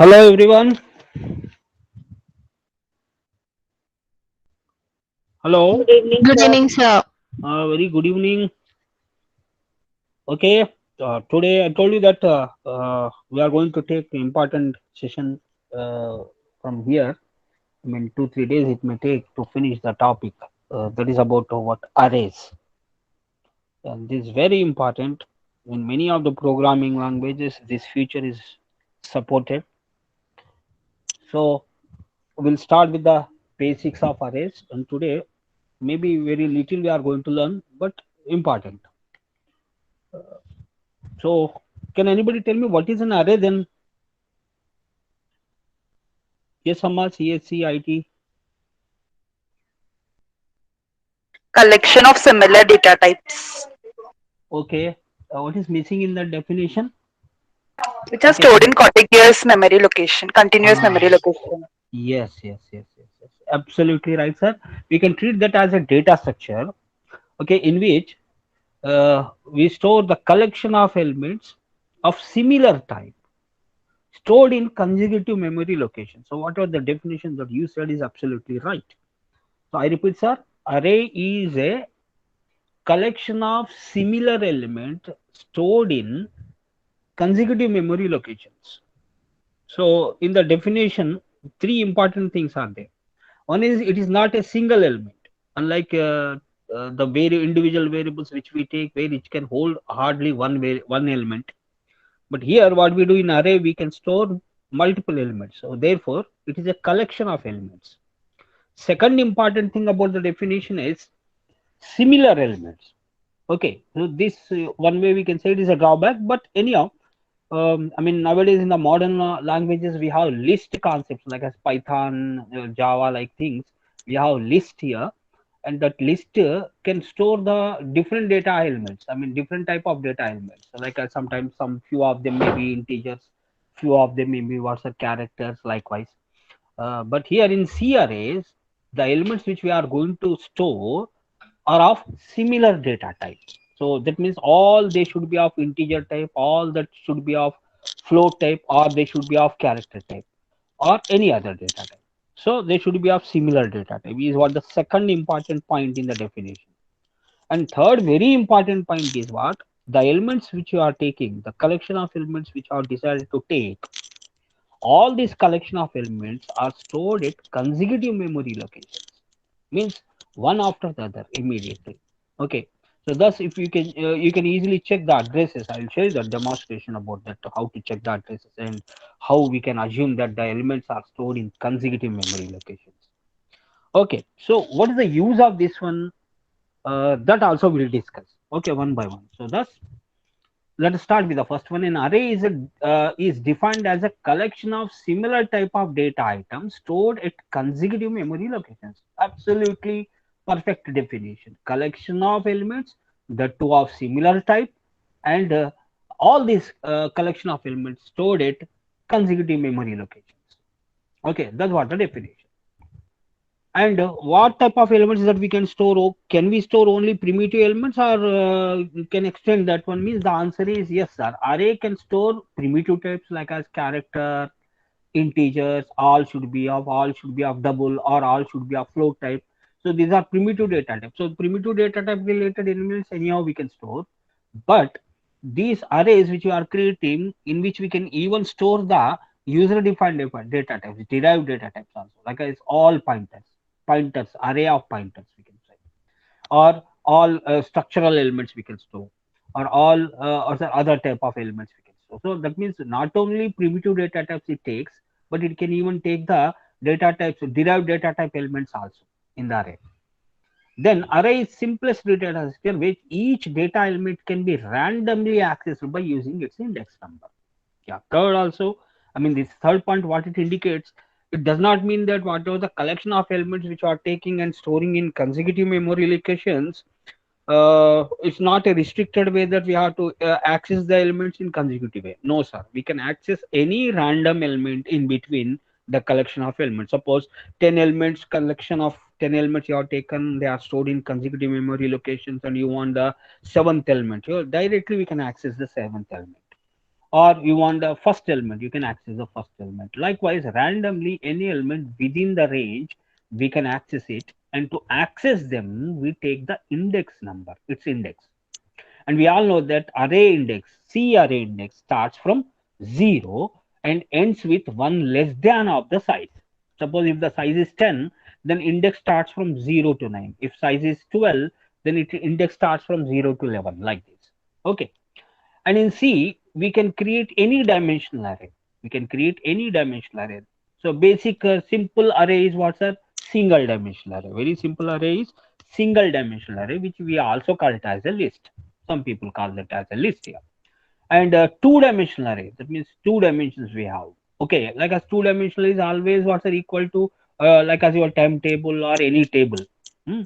Hello everyone. Hello. Good evening, Good sir. evening, sir. Very good evening. Okay. Today I told you that we are going to take important session uh, from here. I mean, 2 3 days it may take to finish the topic. That is about what arrays, and this is very important. In many of the programming languages, this feature is supported. So we'll start with the basics of arrays, and today maybe very little we are going to learn, but important. So, can anybody tell me what is an array then? Yes, Amma, CSC, IT. Collection of similar data types, Okay. What is missing in that definition? which are Okay. stored in contiguous memory location, continuous Ah, memory location. yes. Absolutely right, sir. We can treat that as a data structure. Okay, in which we store the collection of elements of similar type stored in consecutive memory location. So, whatever the definition that you said is absolutely right. So, I repeat, sir, array is a collection of similar element stored in consecutive memory locations. So in the definition, three important things are there. One is it is not a single element, unlike the individual variables which we take, where it can hold hardly one element. But here, what we do in array, we can store multiple elements. So therefore, it is a collection of elements. Second important thing about the definition is similar elements. Okay, so this one way we can say it is a drawback, but anyhow, I mean nowadays in the modern languages we have list concepts like as Python, Java like things. We have list here, and that list can store the different data elements. I mean different type of data elements. So like sometimes some few of them may be integers, few of them may be what's the characters likewise. But here in C arrays, the elements which we are going to store are of similar data type. So that means all they should be of integer type, all that should be of float type, or they should be of character type, or any other data type. So they should be of similar data type is what the second important point in the definition. And third very important point is what the elements which you are taking, the collection of elements which are decided to take, all these collection of elements are stored at consecutive memory locations, means one after the other immediately. Okay, so thus if you can easily check the addresses. I'll show you the demonstration about that, how to check the addresses and how we can assume that the elements are stored in consecutive memory locations. Okay, so what is the use of this one? That also we'll discuss, okay, one by one. So thus let us start with the first one. An array is defined as a collection of similar type of data items stored at consecutive memory locations. Absolutely perfect definition. Collection of elements, the two of similar type, and all these collection of elements stored at consecutive memory locations. Okay, that's what the definition. And what type of elements that we can store? Can we store only primitive elements, or can extend that one? Means the answer is yes, sir. Array can store primitive types like as character, integers, all should be of double, or all should be of float type. So these are primitive data types. So primitive data type related elements anyhow we can store, but these arrays which we are creating, in which we can even store the user defined data types, derived data types also, like as all pointers, array of pointers we can say, or all structural elements we can store, or all or the other type of elements we can store. So that means not only primitive data types it takes, but it can even take the data types, derived data type elements also in the array. Then array is simplest data structure which each data element can be randomly accessed by using its index number. Yeah, third also, I mean this third point what it indicates, it does not mean that whatever the collection of elements which are taking and storing in consecutive memory locations, it's not a restricted way that we have to access the elements in consecutive way. No, sir. We can access any random element in between the collection of elements. Suppose 10 elements, collection of 10 elements you have taken, they are stored in consecutive memory locations, and you want the seventh element. Directly we can access the seventh element. or you want the first element, you can access the first element. Likewise, randomly any element within the range, we can access it, and to access them we take the index number, its index. And we all know that array index, C array index, starts from 0 and ends with 1 less than of the size. Suppose if the size is 10, then index starts from 0 to 9. If size is 12, then it index starts from 0 to 11, like this. Okay. And in C, we can create any dimensional array. We can create any dimensional array. So basic simple array is what's a single dimensional array. Very simple array is single dimensional array, which we also call it as a list. Some people call it as a list here. And two-dimensional array, that means two dimensions we have. Okay, like as two-dimensional is always what's are equal to like as your timetable or any table. Hmm.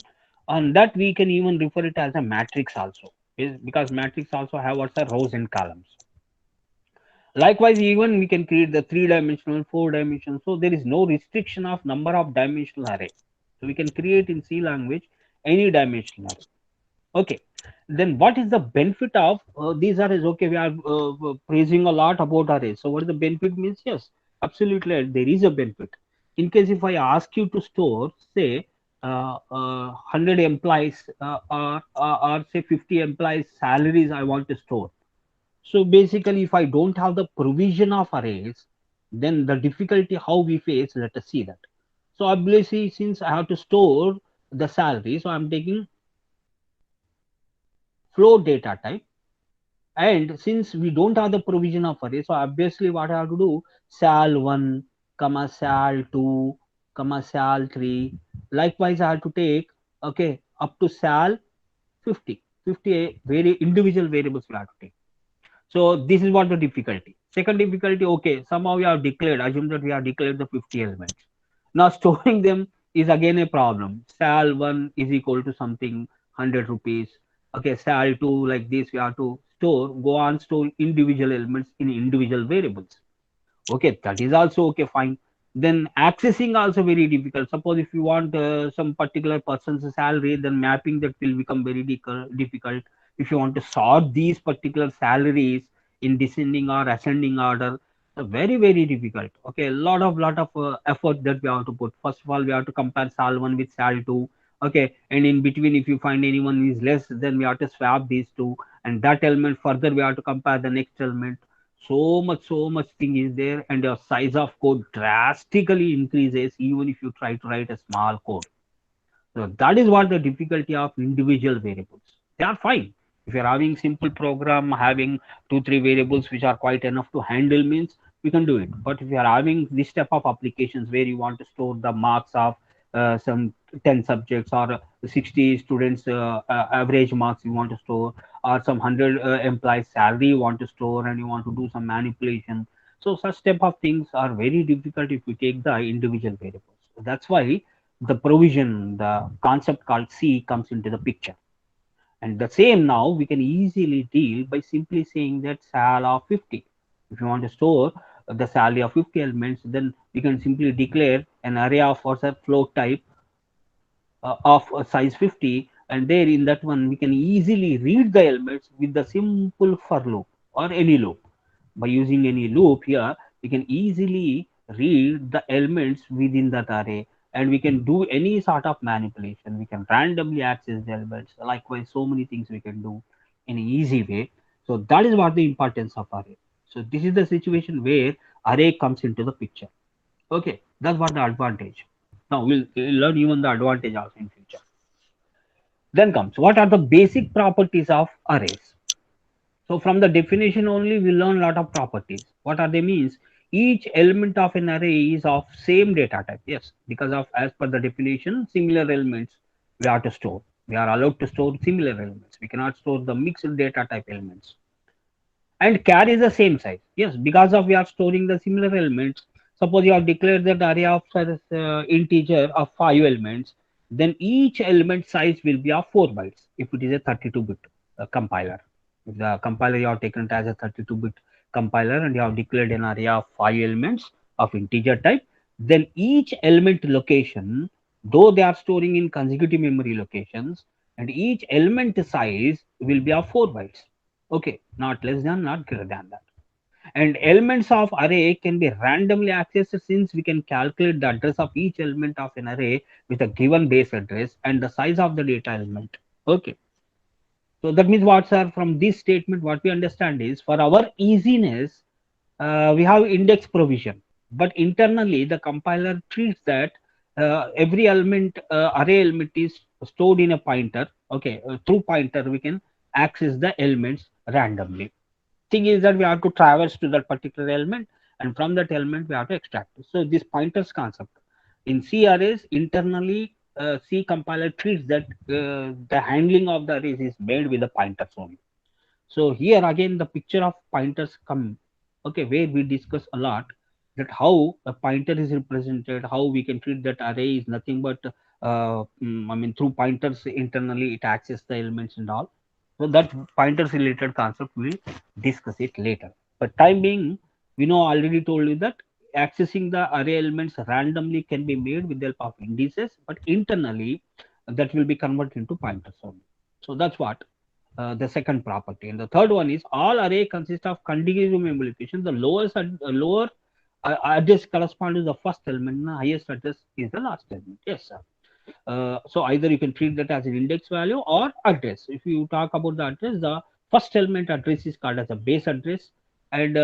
On that we can even refer it as a matrix also, is because matrix also have what's are rows and columns. Likewise, even we can create the three-dimensional, four-dimensional. So there is no restriction of number of dimensional array. So we can create in C language any dimensional array. Okay, then what is the benefit of these arrays? Okay, we are praising a lot about arrays. So what is the benefit means? Yes, absolutely, there is a benefit. In case if I ask you to store, say, 100 employees or say 50 employees salaries I want to store. So basically, if I don't have the provision of arrays, then the difficulty how we face, let us see that. So obviously, since I have to store the salary, so I'm taking float data type. And since we don't have the provision of array, so obviously what I have to do, sal1, comma sal2, comma sal3. Likewise, I have to take, okay, up to sal 50. 50 very individual variables we have to take. So this is what the difficulty. Second difficulty, okay, somehow we have declared, assume that we have declared the 50 elements. Now storing them is again a problem. Sal1 is equal to something 100 rupees. Okay, sal2 like this, we have to store, go on store individual elements in individual variables. Okay, that is also okay, fine. Then accessing also very difficult. Suppose if you want some particular person's salary, then mapping that will become very difficult. If you want to sort these particular salaries in descending or ascending order, so very difficult. Okay, lot of effort that we have to put. First of all, we have to compare sal 1 with sal 2. Okay, and in between, if you find anyone is less, then we have to swap these two, and that element further we have to compare the next element. So much thing is there, and the size of code drastically increases even if you try to write a small code. So that is what the difficulty of individual variables. They are fine if you're having simple program having two three variables which are quite enough to handle, means we can do it. But if you are having this type of applications where you want to store the marks of some 10 subjects or 60 students average marks you want to store, or some 100 employees salary you want to store, and you want to do some manipulation, so such type of things are very difficult if you take the individual variables. That's why the provision, the concept called C comes into the picture. And the same now we can easily deal by simply saying that sal of 50. If you want to store the salary of 50 elements, then we can simply declare an array of what's a float type of size 50, and there in that one we can easily read the elements with the simple for loop or any loop. By using any loop here, we can easily read the elements within that array, and we can do any sort of manipulation. We can randomly access the elements. Likewise, so many things we can do in an easy way. So that is what the importance of array. So this is the situation where array comes into the picture. Okay, that's what the advantage. Now we'll learn even the advantage also in future. Then comes what are the basic properties of arrays. So from the definition only, we learn a lot of properties. What are they means? Each element of an array is of same data type. Yes, because of as per the definition, similar elements we are to store. We are allowed to store similar elements. We cannot store the mixed data type elements. And carries the same size. Yes, because of we are storing the similar elements. Suppose you have declared that array of integer of 5 elements, then each element size will be of 4 bytes if it is a 32-bit compiler. If the compiler you have taken it as a 32-bit compiler and you have declared an array of 5 elements of integer type, then each element location, though they are storing in consecutive memory locations, and each element size will be of 4 bytes. Okay, not less than, not greater than that. And elements of array can be randomly accessed since we can calculate the address of each element of an array with a given base address and the size of the data element. Okay, so that means what, sir? From this statement, what we understand is for our easiness, we have index provision, but internally the compiler treats that every element, array element is stored in a pointer. Okay, through pointer we can access the elements randomly. Thing is that we have to traverse to that particular element, and from that element we have to extract it. So this pointers concept in C arrays internally, C compiler treats that the handling of the arrays is made with the pointers only. So here again the picture of pointers come, okay, where we discuss a lot that how a pointer is represented, how we can treat that array is nothing but I mean through pointers internally it access the elements and all. So that pointers related concept we'll discuss it later. But time being, we know already told you that accessing the array elements randomly can be made with the help of indices, but internally that will be converted into pointers only. So that's what the second property. And the third one is all array consist of contiguous memory location. The lower address corresponds to the first element, and the highest address is the last element. Yes, sir. So either you can treat that as an index value or address. If you talk about the address, the first element address is called as a base address, and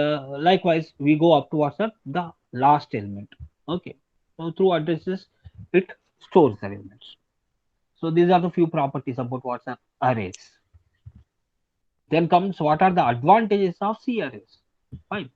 likewise we go up towards the last element. Okay. So through addresses, it stores the elements. So these are the few properties about what's an arrays. Then comes what are the advantages of C arrays? Fine,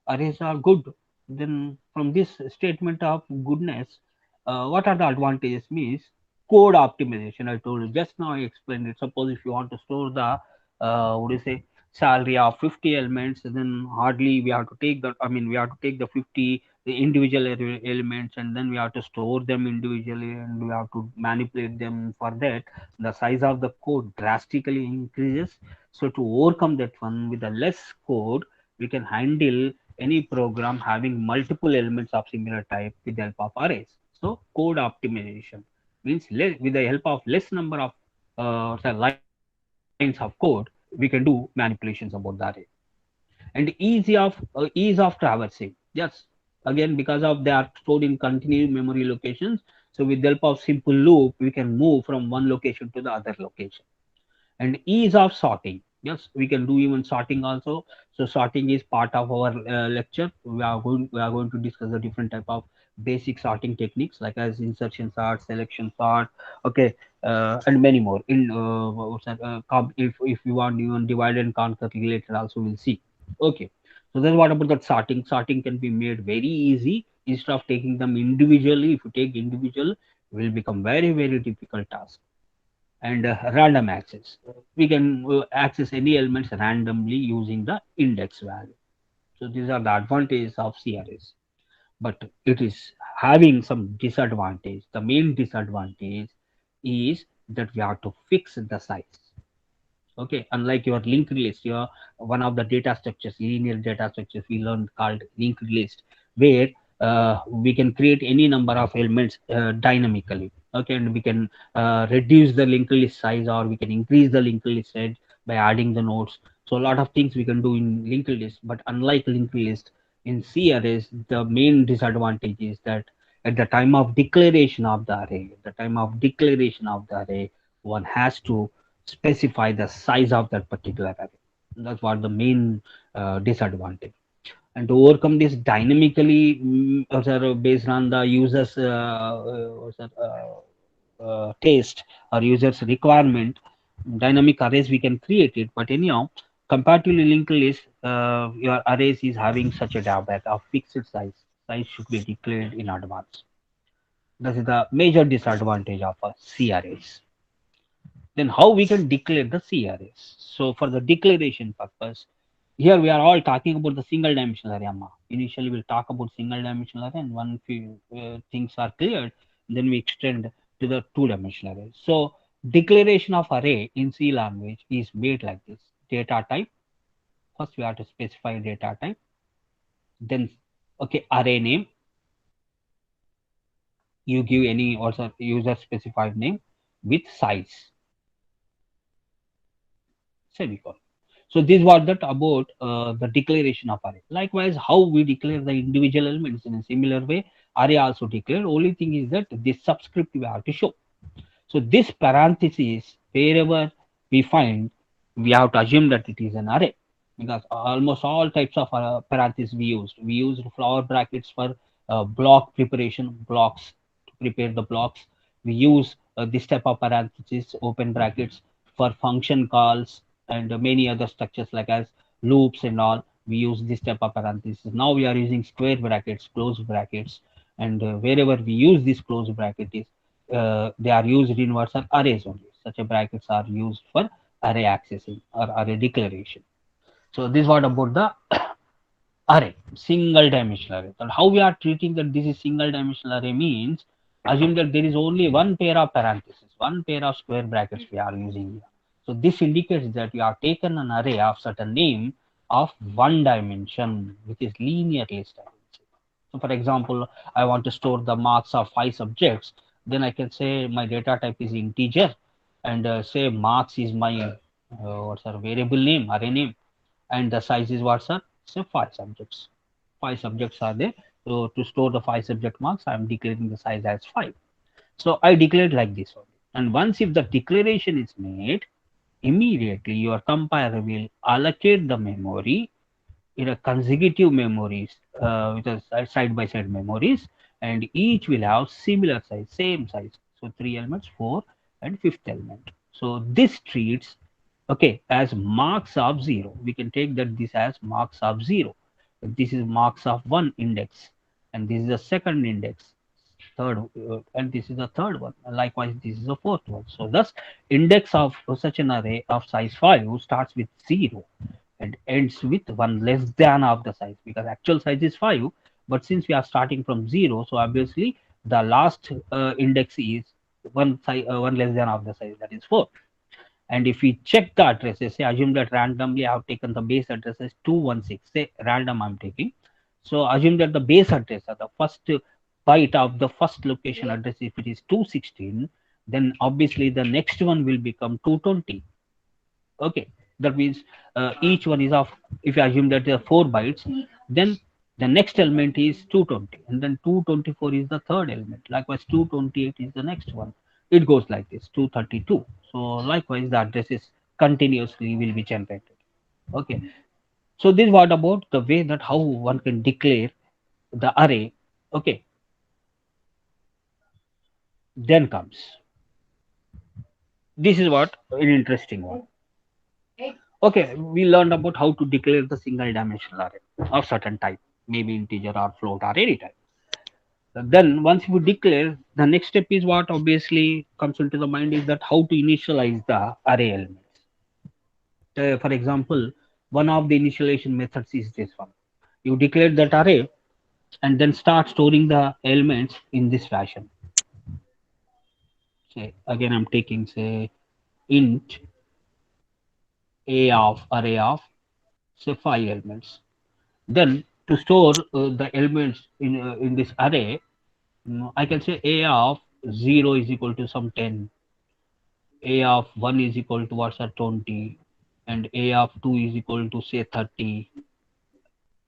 arrays are good. Then from this statement of goodness, what are the advantages? Means code optimization. I told you just now. I explained it. Suppose if you want to store the what do you say salary of 50 elements, then hardly we have to take the. I mean, we have to take the 50 the individual elements, and then we have to store them individually, and we have to manipulate them. For that, the size of the code drastically increases. So to overcome that one with a less code, we can handle any program having multiple elements of similar type with the help of arrays. So code optimization means with the help of less number of lines of code, we can do manipulations about the array. And ease of traversing. Yes, again because of they are stored in continuous memory locations. So with the help of simple loop, we can move from one location to the other location. And ease of sorting. Yes, we can do even sorting also. So sorting is part of our lecture. We are going to discuss the different type of basic sorting techniques like as insertion sort, selection sort, okay, and many more. In if you want even divide and conquer related also we'll see. Okay, so then what about that sorting? Sorting can be made very easy instead of taking them individually. If you take individual, it will become very difficult task. And random access. We can access any elements randomly using the index value. So these are the advantages of CRS, but it is having some disadvantage. The main disadvantage is that we have to fix the size. Okay, unlike your linked list, your one of the data structures, linear data structures we learned called linked list, where we can create any number of elements dynamically. Okay, and we can reduce the linked list size, or we can increase the linked list size by adding the nodes. So a lot of things we can do in linked list, but unlike linked list, in C arrays the main disadvantage is that at the time of declaration of the array, at the time of declaration of the array, one has to specify the size of that particular array. That's what the main disadvantage. And to overcome this dynamically, sir, based on the users taste or users requirement, dynamic arrays we can create it. But anyhow, comparatively linked list, your arrays is having such a drawback of fixed size. Size should be declared in advance. That is the major disadvantage of a C arrays. Then how we can declare the CRAs? So for the declaration purpose, here we are all talking about the single dimensional array. Amma. Initially we'll talk about single dimensional array, and one few things are cleared, then we extend to the two dimensional array. So declaration of array in C language is made like this. Data type. First we have to specify data type. Then okay, array name. You give any also user specified name with size. Semicolon. So this was that about the declaration of array. Likewise, how we declare the individual elements in a similar way, array also declared. Only thing is that this subscript we have to show. So this parenthesis, wherever we find, we have to assume that it is an array, because almost all types of parentheses we used. We used flower brackets for block preparation, blocks to prepare the blocks. We use this type of parentheses, open brackets, for function calls and many other structures like as loops and all. We use this type of parentheses. Now we are using square brackets, close brackets, and wherever we use this close bracket is they are used in words or arrays only. Such a brackets are used for array accessing or array declaration. So this what about the array, single dimensional array. And how we are treating that this is single dimensional array means, assume that there is only one pair of parentheses, one pair of square brackets we are using here. So this indicates that we have taken an array of certain name of one dimension, which is linear list. So for example, I want to store the marks of 5 subjects, then I can say my data type is integer, and say marks is my what's our variable name, array name, and the size is what's our, say 5 subjects. 5 subjects are there. So to store the 5 subject marks, I am declaring the size as 5. So I declared like this only. And once if the declaration is made, immediately your compiler will allocate the memory in a consecutive memories with a side by side memories, and each will have similar size, same size. So three elements, four and fifth element. So this treats, okay, as marks of zero. We can take that this as marks of zero. This is marks of one index, and this is the second index, third, and this is the third one. Likewise, this is the fourth one. So thus, index of such an array of size 5 starts with 0 and ends with 1 less than of the size, because actual size is 5, but since we are starting from 0, so obviously the last index is one less than of the size, that is 4. And if we check the addresses, say assume that randomly I have taken the base address as 216, say random I'm taking. So assume that the base address or the first byte of the first location address, if it is 216, then obviously the next one will become 220. Okay, that means each one is of, if you assume that there are 4 bytes, then the next element is 220, and then 224 is the third element. Likewise, 228 is the next one. It goes like this, 232. So likewise, the addresses continuously will be generated. Okay, so this what about the way that how one can declare the array. Okay, then comes, this is what an interesting one. Okay, we learned about how to declare the single dimensional array of certain type, maybe integer or float or any type. Then once you declare, the next step is what obviously comes into the mind is that how to initialize the array elements. For example, one of the initialization methods is this one. You declare that array and then start storing the elements in this fashion. Say again, I'm taking say int a of array of say 5 elements. Then to store the elements in this array, I can say a of 0 is equal to some 10, a of 1 is equal to what's a 20, and a of 2 is equal to say 30.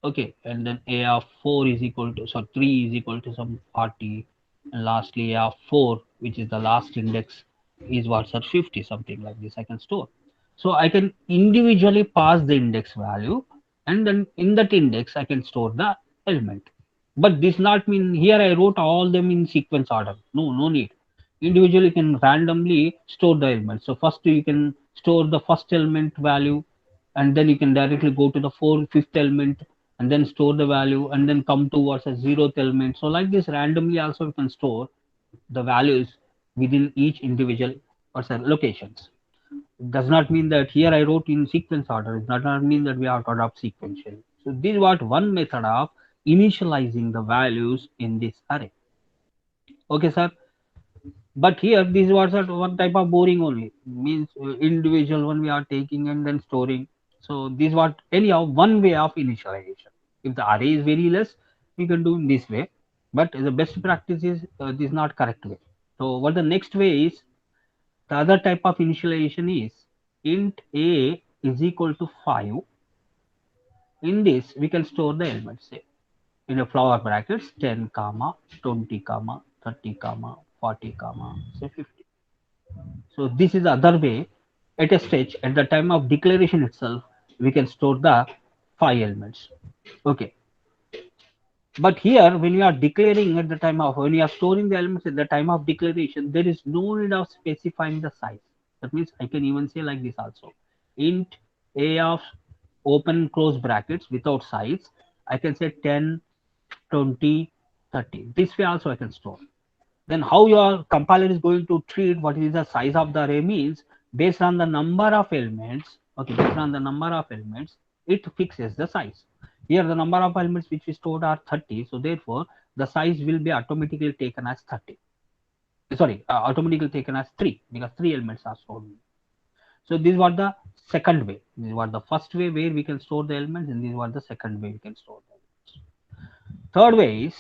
Okay, and then a of 4 is equal to, so 3 is equal to some 40, and lastly a of 4, which is the last index, is what's at 50, something like this I can store. So I can individually pass the index value, and then in that index I can store the element. But this not mean here I wrote all them in sequence order. No, no need. Individually you can randomly store the element. So first you can store the first element value, and then you can directly go to the fifth element, and then store the value, and then come towards a zeroth element. So like this randomly also you can store the values within each individual or locations. It does not mean that here I wrote in sequence order. It does not mean that we have to adopt sequentially. So this is what one method of initializing the values in this array. Okay, sir. But here this was one type of boring only, means individual one we are taking and then storing. So this what anyhow one way of initialization. If the array is very less, we can do in this way, but the best practice is this is not correct way. So what the next way is, the other type of initialization is int a is equal to 5. In this, we can store the elements, say, in a flower brackets 10 comma 20 comma 30 comma 40 comma say 50. So this is the other way. At a stage, at the time of declaration itself, we can store the 5 elements. Okay, but here when you are declaring at the time of, when you are storing the elements at the time of declaration, there is no need of specifying the size. That means I can even say like this also, int a of open close brackets without size, I can say 10, 20, 30. This way also I can store. Then how your compiler is going to treat what is the size of the array means, based on the number of elements. Okay, based on the number of elements, it fixes the size. Here the number of elements which we stored are 30, so therefore the size will be automatically taken as 30. Sorry, automatically taken as 3, because 3 elements are stored. So this was the second way. This was the first way where we can store the elements, and this was the second way we can store the elements. Third way is,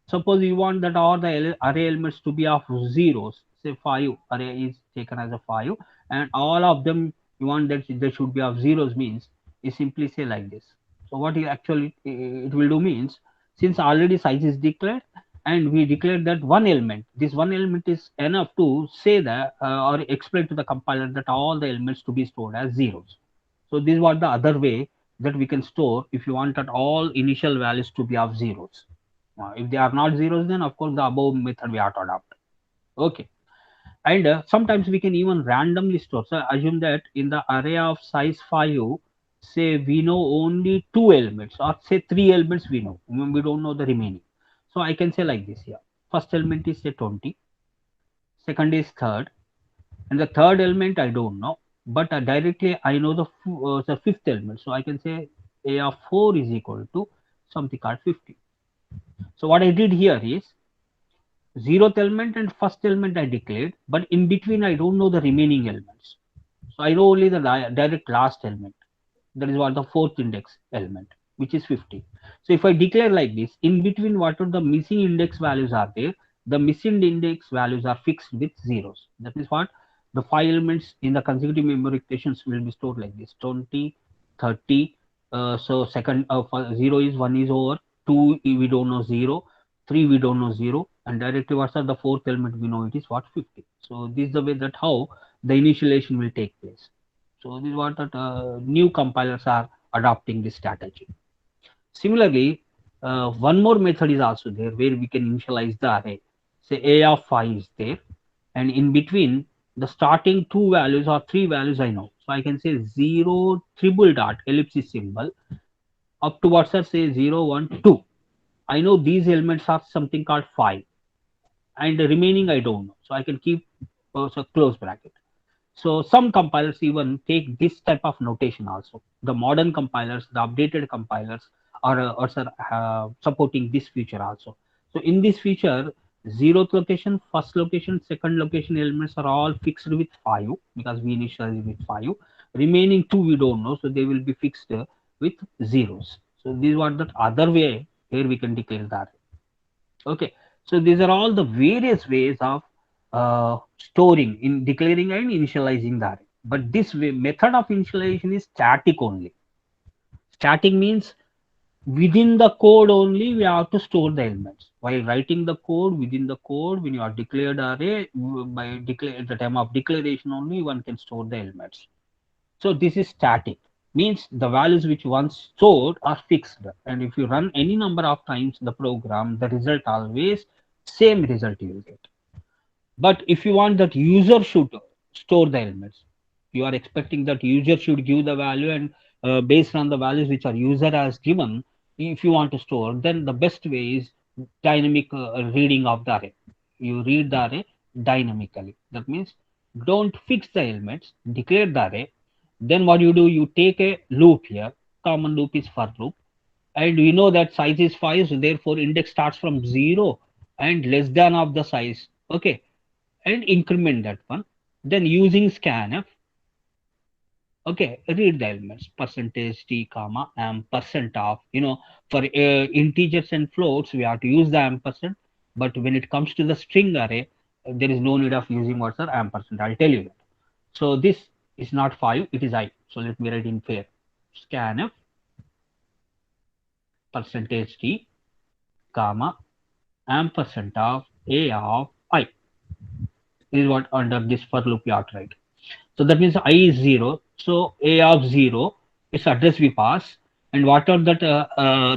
suppose you want that all the array elements to be of zeros, say 5 array is taken as a 5, and all of them you want that they should be of zeros, means you simply say like this. So what you actually it will do means, since already size is declared and we declared that one element, this one element is enough to say that or explain to the compiler that all the elements to be stored as zeros. So this was the other way that we can store if you want that all initial values to be of zeros. If they are not zeros, then of course the above method we have to adopt. Okay, and sometimes we can even randomly store. So assume that in the array of size 5, say we know only 2 elements, or say 3 elements we know, we don't know the remaining. So I can say like this here, first element is say 20, second is third, and the third element I don't know, but directly I know the fifth element. So I can say a of 4 is equal to something called 50. So what I did here is, zeroth element and first element I declared, but in between I don't know the remaining elements. So I know only the direct last element. That is what the fourth index element, which is 50. So if I declare like this, in between whatever the missing index values are there, the missing index values are fixed with zeros. That is what the 5 elements in the consecutive memory equations will be stored like this: 20, 30. So second, 0 is 1 is over, 2 we don't know 0, 3 we don't know 0, and directly what's the fourth element we know it is what, 50. So this is the way that how the initialization will take place. So this is what that new compilers are adopting this strategy. Similarly, one more method is also there where we can initialize the array. Say a of 5 is there, and in between the starting 2 values or 3 values I know. So I can say 0 triple dot ellipsis symbol up to what's that, say 0 1 2. I know these elements are something called 5, and the remaining I don't know. So I can keep so close bracket. So some compilers even take this type of notation also. The modern compilers, the updated compilers are also supporting this feature also. So in this feature, zeroth location, first location, second location elements are all fixed with 5, because we initialize with 5. Remaining 2 we don't know, so they will be fixed with zeros. So this is what that other way here we can declare that. Okay, so these are all the various ways of storing, in declaring and initializing the array. But this way, method of initialization is static only. Static means within the code only we have to store the elements. While writing the code, within the code, when you are declared array, by declare at the time of declaration only one can store the elements. So this is static, means the values which once stored are fixed, and if you run any number of times the program, the result always same result you will get. But if you want that user should store the elements, you are expecting that user should give the value, and based on the values which are user has given, if you want to store, then the best way is dynamic reading of the array. You read the array dynamically. That means don't fix the elements, declare the array. Then what you do, you take a loop here. Common loop is for loop, and we know that size is 5, so therefore index starts from 0 and less than of the size. Okay, and increment that one. Then using scanf, okay, read the elements percentage t comma ampersand of, for integers and floats we have to use the ampersand, but when it comes to the string array, there is no need of using what's the ampersand. I'll tell you that. So this It's not 5, it is I. So let me write in pair. Scanf percentage t comma ampersand of a of I. This is what under this for loop you have to write. So that means I is 0. So A of 0 is address we pass. And whatever that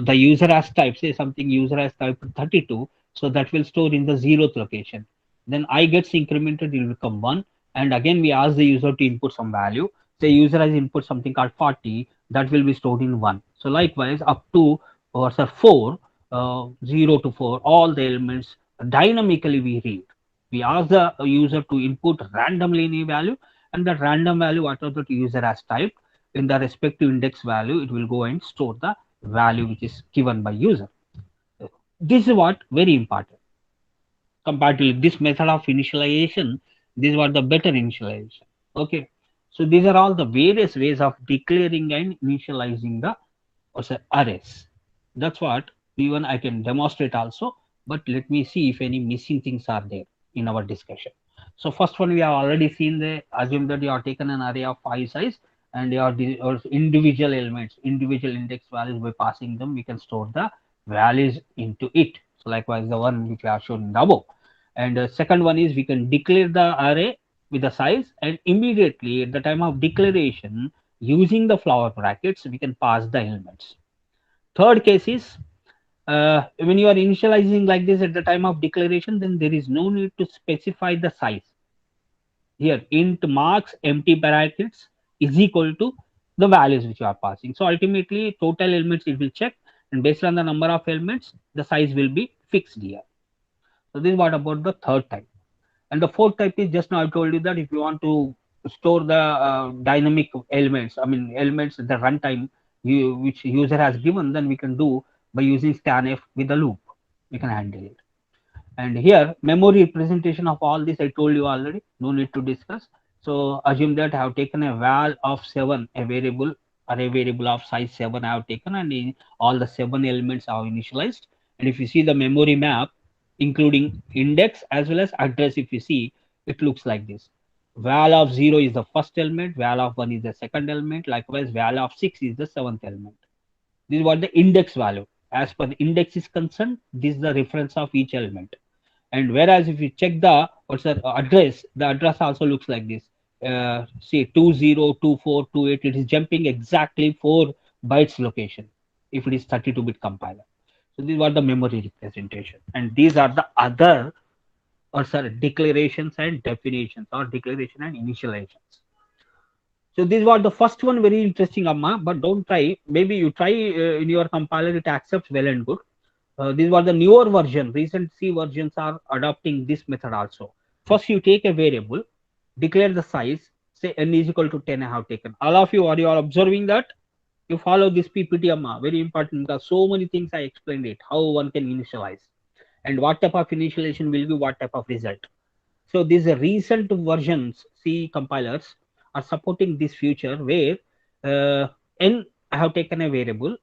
the user has typed, say something user has typed 32. So that will store in the 0th location. Then I gets incremented, it will become 1. And again, we ask the user to input some value. Say user has input something called 40, that will be stored in 1. So likewise, up to or say 4, 0 to 4, all the elements dynamically we read. We ask the user to input randomly any value, and that random value whatever the user has typed in the respective index value, it will go and store the value which is given by user. This is what very important. Compared to this method of initialization, these were the better initialization. Okay, so these are all the various ways of declaring and initializing the arrays. That's what even I can demonstrate also, but let me see if any missing things are there in our discussion. So first one, we have already seen, the assume that you have taken an array of 5 size and your individual elements, individual index values, by passing them we can store the values into it. So likewise the one which we have shown in the above. And second one is we can declare the array with the size, and immediately at the time of declaration, using the flower brackets we can pass the elements. Third case is when you are initializing like this at the time of declaration, then there is no need to specify the size. Here int marks empty brackets is equal to the values which you are passing. So ultimately total elements it will check, and based on the number of elements the size will be fixed here. So this is what about the third type. And the fourth type is, just now I told you that if you want to store the dynamic elements, I mean elements at the runtime which user has given, then we can do by using scanf with the loop. We can handle it. And here memory representation of all this I told you already, no need to discuss. So assume that I have taken a val of 7, a variable, array variable of size 7 I have taken, and in all the 7 elements are initialized. And if you see the memory map, including index as well as address, if you see, it looks like this. Val of 0 is the first element, val of 1 is the second element, likewise val of 6 is the seventh element. This is what the index value. As per the index is concerned, this is the reference of each element. And whereas if you check the address, the address also looks like this. See 202428, it is jumping exactly 4 bytes location if it is 32-bit compiler. So these are the memory representation, and these are the other declarations and definitions, or declaration and initializations. So this was the first one, very interesting, Amma. But don't try. Maybe you try in your compiler, it accepts well and good. These were the newer version. Recent C versions are adopting this method also. First, you take a variable, declare the size. Say n is equal to 10. I have taken. All of you, are you are observing that? You follow this PPT, Amma. Very important, because so many things I explained it. How one can initialize, and what type of initialization will be what type of result. So these recent versions C compilers are supporting this feature where n, I have taken a variable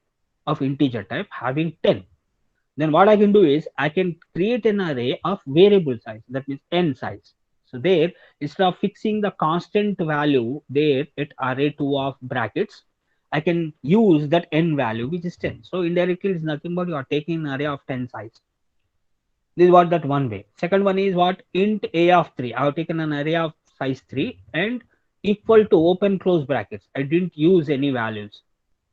of integer type having 10. Then what I can do is I can create an array of variable size, that means n size. So there, instead of fixing the constant value there at array2 of brackets, I can use that n value which is 10. So indirectly it's nothing but you are taking an array of 10 size. This is what that one way. Second one is what, int a of 3. I have taken an array of size 3 and equal to open close brackets. I didn't use any values.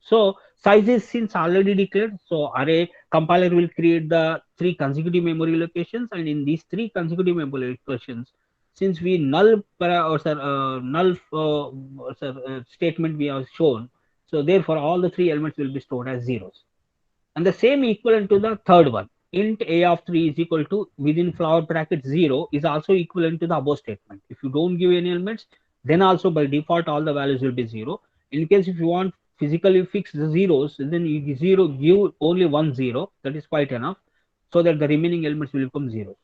So size is since already declared. So array compiler will create the 3 consecutive memory locations, and in these 3 consecutive memory locations, since we null statement we have shown, so therefore all the 3 elements will be stored as zeros. And the same equivalent to the third one, int a of 3 is equal to within flower bracket 0 is also equivalent to the above statement. If you don't give any elements, then also by default all the values will be 0. In case if you want physically fix the zeros, then you give only 1 0, that is quite enough, so that the remaining elements will become 0.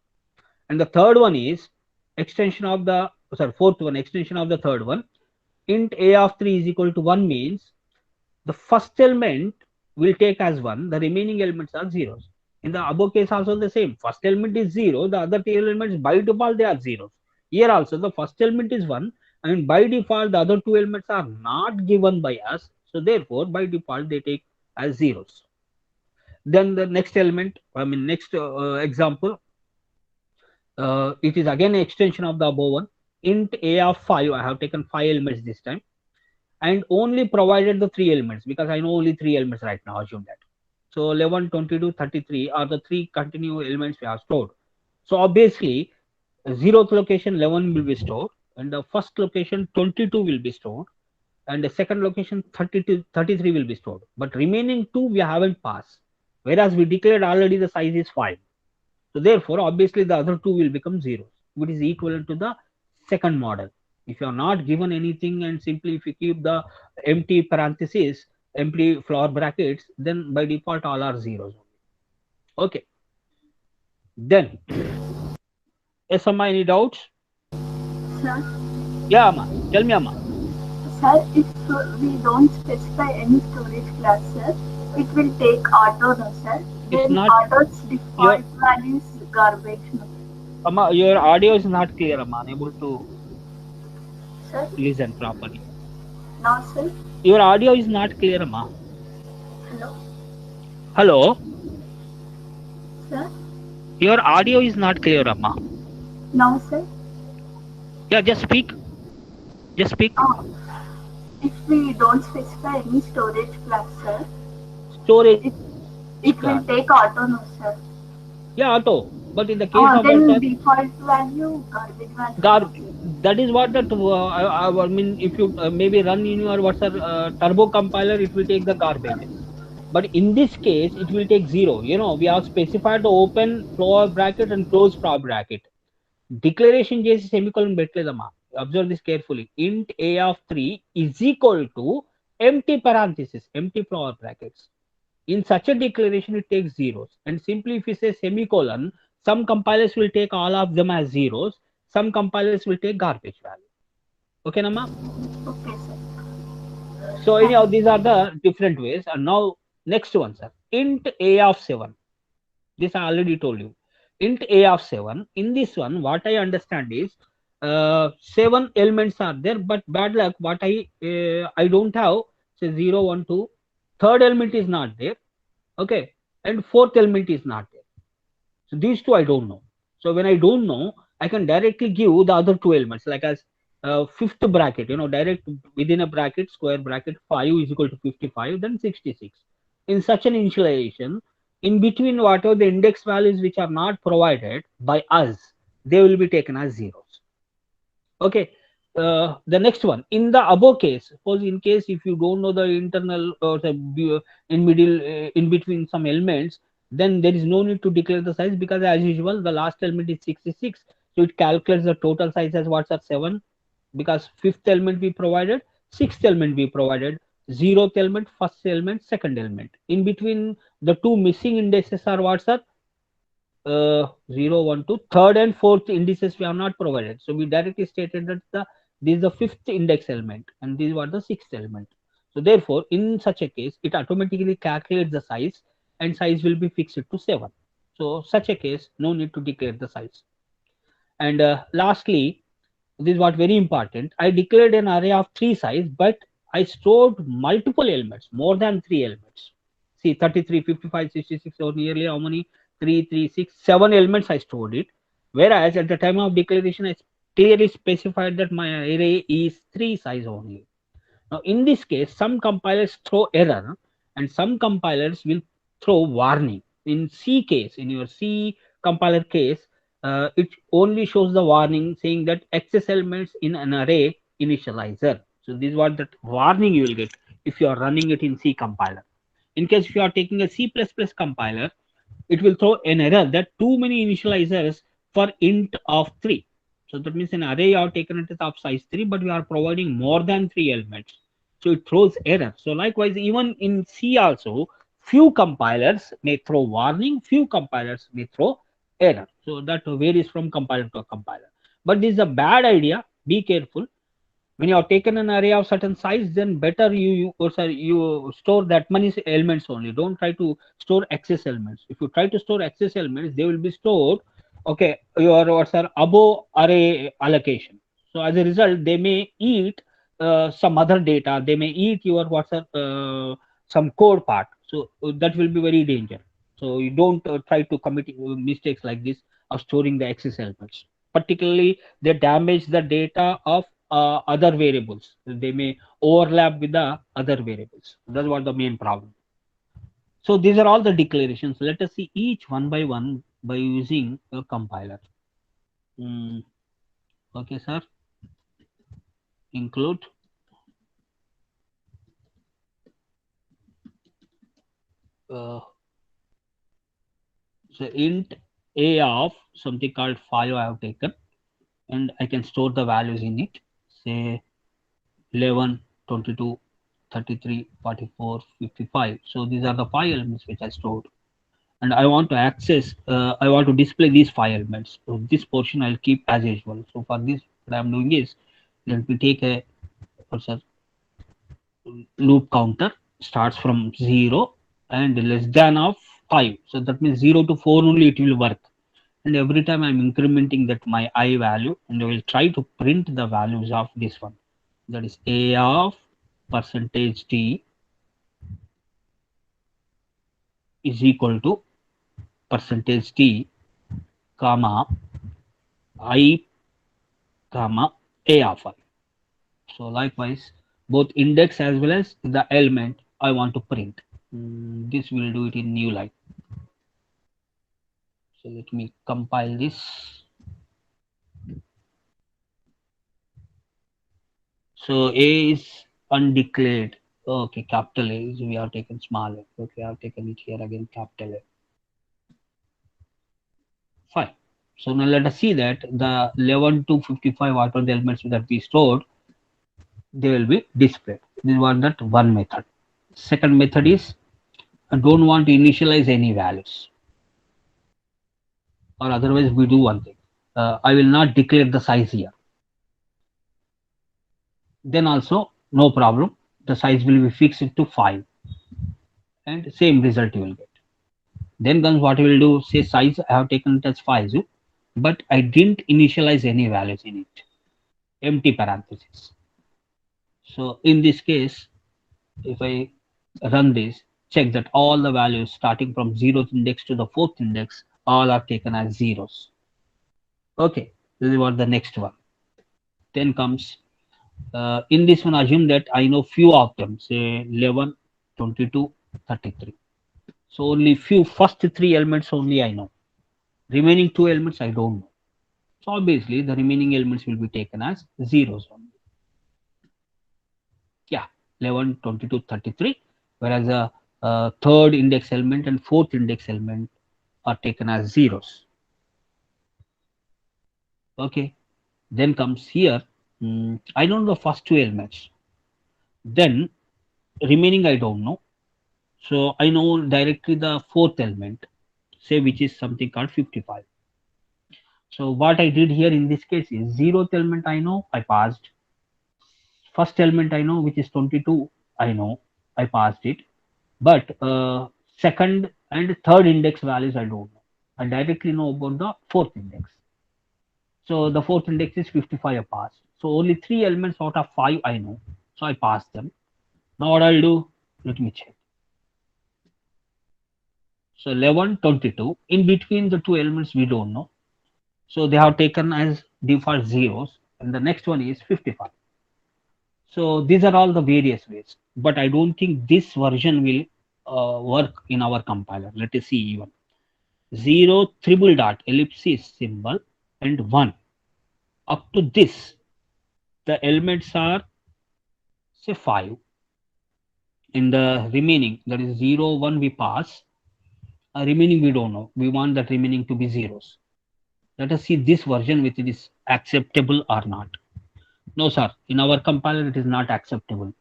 And the third one is extension of the fourth one, extension of the third one, int a of 3 is equal to 1 means the first element will take as 1, the remaining elements are zeros. In the above case also the same, first element is 0, the other two elements by default they are zeros. Here also the first element is 1, and by default the other two elements are not given by us, so therefore by default they take as zeros. Then the next element, I mean next example, it is again an extension of the above one. Int a of 5, I have taken 5 elements this time and only provided the 3 elements because I know only 3 elements right now, assume that. So 11, 22, 33 are the 3 continuous elements we have stored. So obviously 0th location 11 will be stored, and the first location 22 will be stored, and the second location 32, 33 will be stored, but remaining 2 we haven't passed, whereas we declared already the size is 5. So therefore obviously the other 2 will become zeros, which is equivalent to the second model. If you are not given anything and simply if you keep the empty parentheses, empty flower brackets, then by default all are zeros. Okay, then yes, Amma, any doubts? Sir, Yeah, Amma, tell me, Amma. sir, if we don't specify any storage class, sir, it will take auto, no, sir. It's Then not auto's your default value is garbage, no. Amma, your audio is not clear, Amma, unable to Sir, listen properly. now, sir, Your audio is not clear, Amma. hello, Hello, sir, your audio is not clear, Amma. now, sir. Yeah, just speak. Just speak. Oh, if we don't specify any storage class, sir, Storage it will class. take auto, no, sir. Yeah, auto. But in the case of Then WhatsApp, default value garbage value. that is what that I mean. If you maybe run in your WhatsApp turbo compiler, it will take the garbage. But in this case, it will take 0. You know, we have specified the open floor bracket and close floor bracket. Declaration చేసి semicolon పెట్టలేదమ్మా. Observe this carefully. Int a of 3 is equal to empty parenthesis, empty flower brackets. In such a declaration, it takes zeros. And simply if you say semicolon, some compilers will take all of them as zeros. Some compilers will take garbage value. Okay, Nama? Okay, sir. So anyhow, these are the different ways. And now next one, sir. Int a of 7. This I already told you. Int a of 7. In this one, what I understand is 7 elements are there, but bad luck, what I don't have, say 0, 1, 2. Third element is not there. Okay, and fourth element is not there. So these two I don't know. So when I don't know, I can directly give the other two elements, like as fifth bracket, you know, direct within a bracket, square bracket, 5 is equal to 55, then 66. In such an initialization, in between whatever the index values which are not provided by us, they will be taken as zeros. Okay, the next one, in the above case, suppose in case if you don't know the internal or the in middle in between some elements, then there is no need to declare the size, because as usual the last element is 66, so it calculates the total size as what's at 7, because fifth element we provided, sixth element we provided, zeroth element, first element, second element. In between the two missing indices are what's at 0, 1, 2. Third and fourth indices we have not provided. So we directly stated that this is the fifth index element and these were the sixth element. So therefore, in such a case, it automatically calculates the size and size will be fixed to 7. So such a case, no need to declare the size. And lastly, this is what very important. I declared an array of 3 size, but I stored multiple elements, more than 3 elements. See, 33, 55, 66, or nearly how many? 3, 3, 6, 7 elements I stored it. Whereas at the time of declaration, I clearly specified that my array is 3 size only. Now, in this case, some compilers throw error and some compilers will throw warning. In C case, in your C compiler case, it only shows the warning saying that excess elements in an array initializer. So this is what that warning you will get if you are running it in C compiler. In case if you are taking a C++ compiler, it will throw an error that too many initializers for int of 3. So that means an array you have taken it of size 3, but we are providing more than 3 elements. So it throws error. So likewise, even in C also, few compilers may throw warning, few compilers may throw error. So that varies from compiler to compiler. But this is a bad idea. Be careful. When you have taken an array of certain size, then better you store that many elements only. Don't try to store excess elements. If you try to store excess elements, they will be stored, okay, your what's our above array allocation. So as a result, they may eat some other data. They may eat your WhatsApp some code part. So that will be very dangerous. So you don't try to commit mistakes like this of storing the access elements. Particularly, they damage the data of other variables. They may overlap with the other variables. That's what the main problem. So these are all the declarations. Let us see each one by one by using a compiler. Mm, okay, sir. Include uh, so int a of something called 5 I have taken, and I can store the values in it. Say 11, 22, 33, 44, 55. So these are the 5 elements which I stored. And I want to access, I want to display these 5 elements. So this portion I'll keep as usual. So for this, what I'm doing is, let me take a what's a loop counter starts from 0 and less than of 5. So that means 0 to 4 only it will work. And every time I'm incrementing that my I value, and I will try to print the values of this one. That is A of percentage t is equal to percentage t comma I comma A of I. So likewise, both index as well as the element I want to print. This will do it in new line. So let me compile this. So A is undeclared. Okay, capital A is we have taken small a. Okay, I have taken it here again, capital A. Fine. So now let us see that the 11 to 55 what are the elements that we stored, they will be displayed. This was that one method. Second method is I don't want to initialize any values, or otherwise we do one thing. I will not declare the size here. Then also no problem. The size will be fixed to 5 and same result you will get. Then comes what we will do, say size I have taken it as 5, but I didn't initialize any values in it. Empty parenthesis. So in this case, if I run this, check that all the values starting from 0th index to the 4th index all are taken as zeros. Okay, this is what the next one. Then comes in this one, assume that I know few of them, say 11, 22, 33. So only few first 3 elements only I know. Remaining 2 elements I don't know. So obviously the remaining elements will be taken as zeros only. Yeah, 11, 22, 33. Whereas the third index element and fourth index element are taken as zeros. Okay. Then comes here. I don't know the first 2 elements. Then remaining I don't know. So I know directly the fourth element, say which is something called 55. So what I did here in this case is 0th element I know, I passed. First element I know, which is 22, I know, I passed it. But second and third index values I don't know. I directly know about the fourth index. So the fourth index is 55, I passed. So only 3 elements out of 5 I know. So I passed them. Now what I'll do? Let me check. So 11, 22. In between the 2 elements we don't know. So they have taken as default zeros. And the next one is 55. So these are all the various ways. But I don't think this version will work in our compiler. Let us see even. 0, triple dot, ellipsis symbol, and 1. Up to this, the elements are say 5. In the remaining, that is 0, 1 we pass. Remaining we don't know. We want that remaining to be zeros. Let us see this version which is acceptable or not. No, sir. In our compiler, it is not acceptable.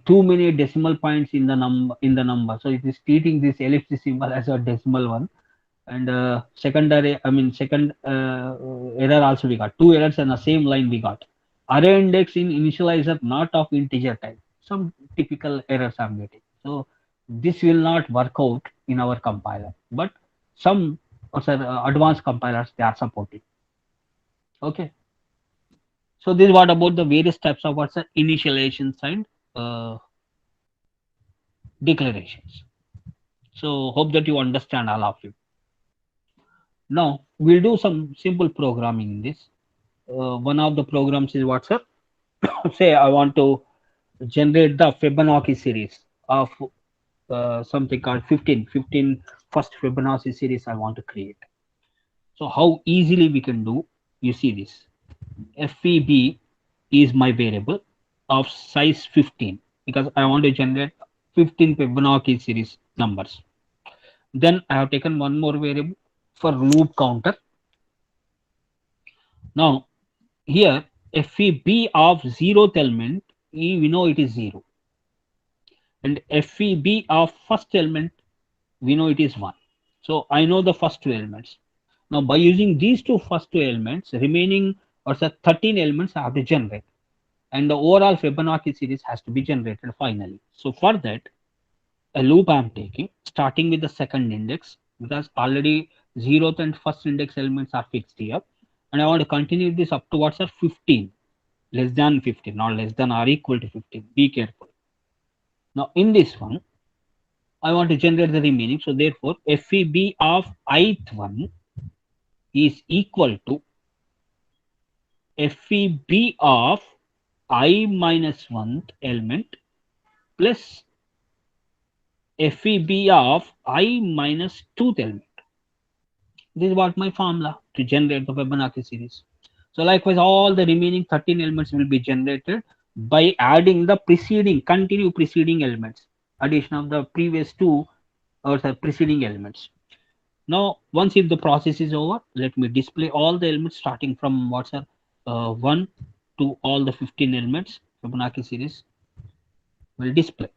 Too many decimal points in the number. So it is treating this ellipsis symbol as a decimal one. And second error also we got 2 errors on the same line we got. Array index in initializer not of integer type. Some typical errors I'm getting. So this will not work out in our compiler, but some advanced compilers they are supporting. Okay. So this is what about the various types of what's the initializations and uh, declarations. So hope that you understand all of it. Now we'll do some simple programming in this. One of the programs is what's up. Say I want to generate the Fibonacci series of something called 15 first Fibonacci series I want to create. So how easily we can do, you see this. FEB is my variable of size 15 because I want to generate 15 Fibonacci series numbers. Then I have taken one more variable for loop counter. Now here FEB of 0th element, we know it is 0, and FEB of first element, we know it is 1. So I know the first two elements. Now by using these two first two elements, remaining or 13 elements I have to generate, and the overall Fibonacci series has to be generated finally. So for that, a loop I am taking, starting with the second index, because already 0th and first index elements are fixed here, and I want to continue this up towards 15, less than 15, not less than or equal to 15. Be careful. Now in this one, I want to generate the remaining. So therefore, FEB of ith one is equal to FEB of I minus 1th element plus FEB of I minus 2th element. This is what my formula to generate the Fibonacci series. So likewise, all the remaining 13 elements will be generated by adding the continue preceding elements, addition of the previous two or the preceding elements. Now, once if the process is over, let me display all the elements starting from what's 1 to all the 15 elements. Fibonacci series will display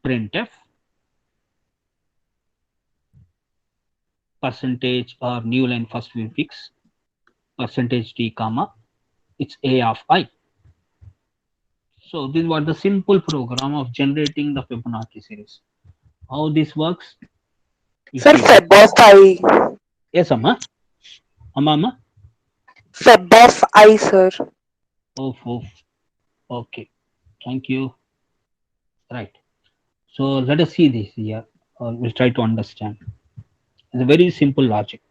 printf percentage or new line first we fix percentage d comma it's a of I. So this was the simple program of generating the Fibonacci series. How this works? Sir, Feb of I. Yes, Amma. Amma. Feb of I, sir. Oh. Okay. Thank you. Right. So let us see this here. We'll try to understand. It's a very simple logic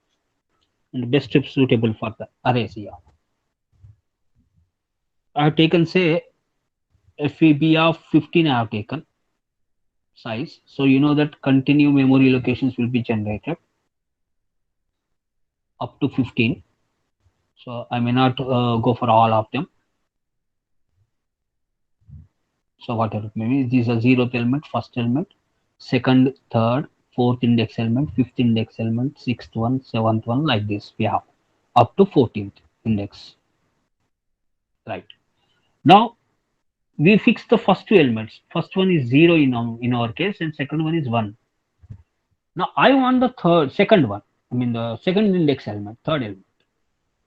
and best suitable for the arrays here. I have taken say FEB of 15 I have taken size. So you know that continue memory locations will be generated up to 15. So I may not go for all of them. So whatever maybe these are 0th element, first element, second, third, fourth index element, fifth index element, sixth one, seventh one, like this we have up to 14th index. Right. Now we fix the first two elements. First one is 0 in our case, and second one is 1. Now I want the second one. I mean the second index element, third element.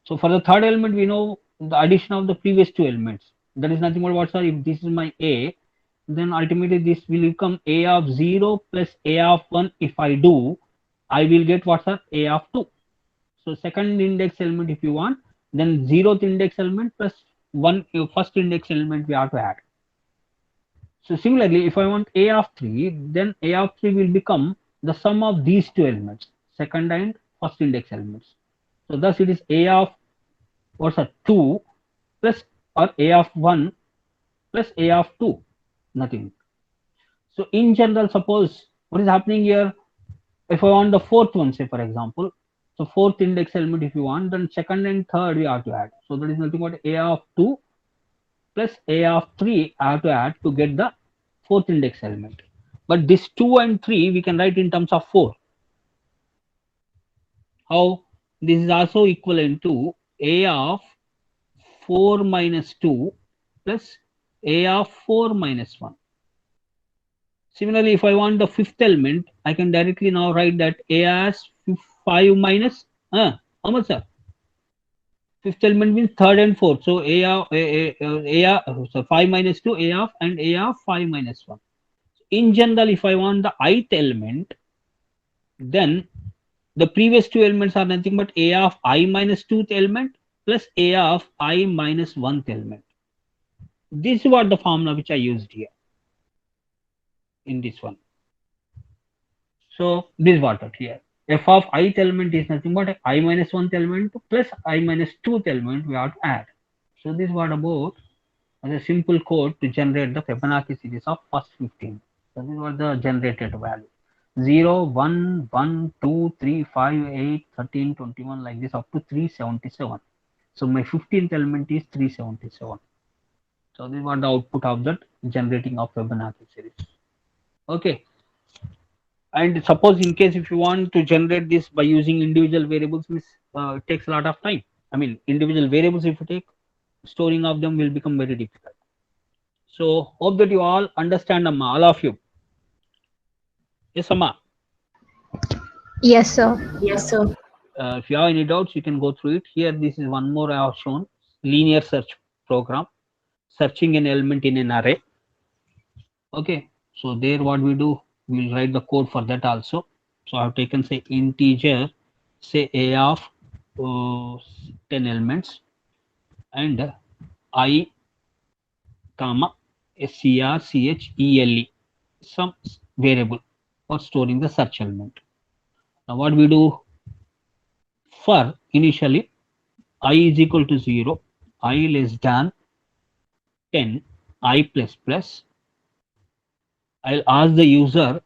So for the third element, we know the addition of the previous two elements. That is nothing but what's if this is my A, then ultimately this will become A of 0 plus A of 1. If I do, I will get what's A of 2. So second index element if you want, then 0th index element plus 1 first index element we have to add. So similarly, if I want A of 3, then A of 3 will become the sum of these two elements, second and first index elements. So thus it is A of what's that 2 plus or A of 1 plus A of 2, nothing. So in general, suppose what is happening here, if I want the fourth one, say for example, so fourth index element if you want, then second and third we have to add. So that is nothing but A of 2 plus A of 3 I have to add to get the fourth index element. But this 2 and 3 we can write in terms of 4. How? This is also equivalent to A of 4 minus 2 plus A of 4 minus 1. Similarly, if I want the fifth element, I can directly now write that A as 5 minus, how much, sir? Fifth element means third and fourth. So so 5 minus 2, A of and A of 5 minus 1. In general, if I want the ith element, then the previous two elements are nothing but A of I minus 2th element plus A of I minus 1th element. This is what the formula which I used here in this one. So this is what here. F of ith element is nothing but I minus 1th element plus I minus 2th element we have to add. So this is what about as a simple code to generate the Fibonacci series of first 15. So this was the generated value. 0, 1, 1, 2, 3, 5, 8, 13, 21 like this up to 377. So my 15th element is 377. So this was the output of that generating of Fibonacci series. Okay. And suppose in case if you want to generate this by using individual variables, it takes a lot of time. I mean, individual variables if you take, storing of them will become very difficult. So hope that you all understand, Amma, all of you. Yes, Amma. Yes, sir. Yes, sir. If you have any doubts, you can go through it. Here, this is one more I have shown: linear search program, searching an element in an array. Okay, so there what we do, we'll write the code for that also. So I've taken say integer, say a of 10 elements, and I comma strcle, some variable for storing the search element. Now what we do, for initially I is equal to 0, I less than 10, I plus plus, I'll ask the user